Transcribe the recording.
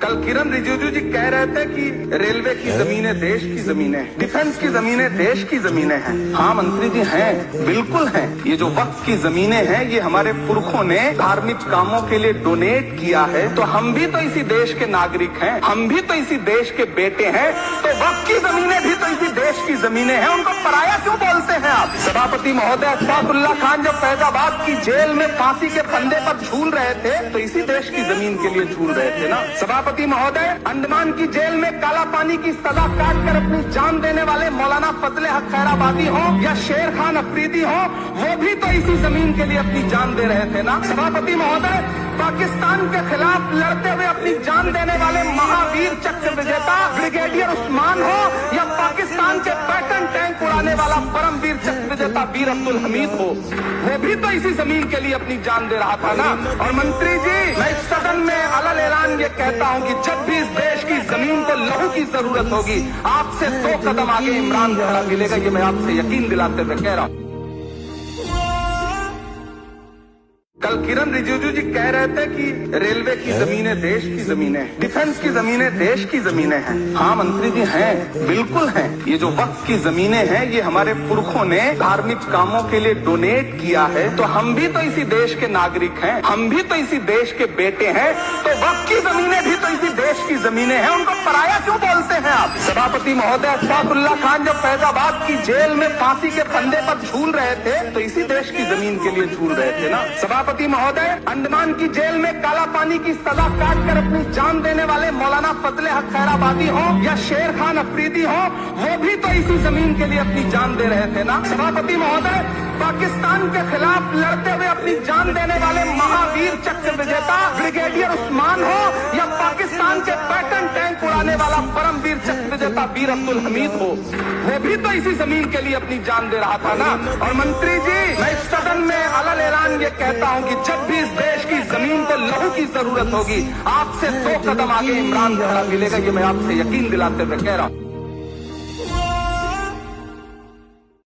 कल किरण रिजिजू जी कह रहे थे कि रेलवे की जमीनें देश की जमीनें हैं, डिफेंस की जमीनें देश की जमीनें हैं। हाँ मंत्री जी हैं, बिल्कुल हैं। ये जो वक्त की जमीनें हैं ये हमारे पुरखों ने धार्मिक कामों के लिए डोनेट किया है। तो हम भी तो इसी देश के नागरिक हैं, हम भी तो इसी देश के बेटे हैं। तो वक्त की जमीनें भी तो इसी देश की जमीनें हैं, उनको पराया क्यों बोलते हैं आप? सभापति महोदय अशफाकुल्लाह खान जब फैजाबाद की जेल में फांसी के फंदे पर झूल रहे थे तो इसी देश की जमीन के लिए झूल रहे थे ना। सभापति महोदय अंडमान की जेल में काला पानी की सजा काटकर अपनी जान देने वाले मौलाना फजले हक खैराबादी हो या शेर खान अफरीदी हो, वो भी तो इसी जमीन के लिए अपनी जान दे रहे थे ना। सभापति महोदय पाकिस्तान के खिलाफ लड़ते हुए अपनी जान देने वाले महावीर चक्र विजेता ब्रिगेडियर उस्मान हो या पाकिस्तान के पैटर्न टैंक उड़ाने वाला परमवीर चक्र विजेता वीर अब्दुल हमीद हो, वो भी तो इसी जमीन के लिए अपनी जान दे रहा था ना। और मंत्री जी, मैं इस सदन में अलग ऐलान ये कहता हूँ कि जब भी इस देश की जमीन को लहू की जरूरत होगी, आपसे 2 कदम आगे इमरान खड़ा मिलेगा, ये मैं आपसे यकीन दिलाते हुए कह रहा हूँ। कल किरण रिजिजू जी कह रहे थे कि रेलवे की जमीनें देश की जमीनें हैं, डिफेंस की जमीनें देश की जमीनें हैं। हाँ मंत्री जी हैं, बिल्कुल हैं। ये जो वक्त की जमीनें हैं ये हमारे पुरखों ने धार्मिक कामों के लिए डोनेट किया है। तो हम भी तो इसी देश के नागरिक हैं, हम भी तो इसी देश के बेटे हैं। तो वक्त की जमीनें भी तो इसी देश की जमीनें हैं, उनको पराया क्यों बोलते हैं आप? सभापति महोदय अशफाकुल्लाह खान जब फैजाबाद की जेल में फांसी के फंदे पर झूल रहे थे तो इसी देश की जमीन के लिए झूल रहे थे ना। सभापति महोदय अंडमान की जेल में काला पानी की सजा काटकर अपनी जान देने वाले मौलाना फजले हक खैराबादी हो या शेर खान अफरीदी हो, वो भी तो इसी जमीन के लिए अपनी जान दे रहे थे ना। सभापति महोदय पाकिस्तान के खिलाफ लड़ते हुए अपनी जान देने वाले महावीर चक्र विजेता ब्रिगेडियर उस्मान हो या पाकिस्तान के पैटर्न टैंक उड़ाने वाला परमवीर चक्र विजेता वीर अब्दुल हमीद हो, वो भी तो इसी जमीन के लिए अपनी जान दे रहा था ना। और मंत्री जी, मैं इस सदन में अलग ऐलान ये कहता हूँ कि जब भी इस देश की जमीन को लहू की जरूरत होगी, आपसे 2 कदम आगे इमरान खड़ा मिलेगा, ये मैं आपसे यकीन दिलाते हुए कह रहा हूँ।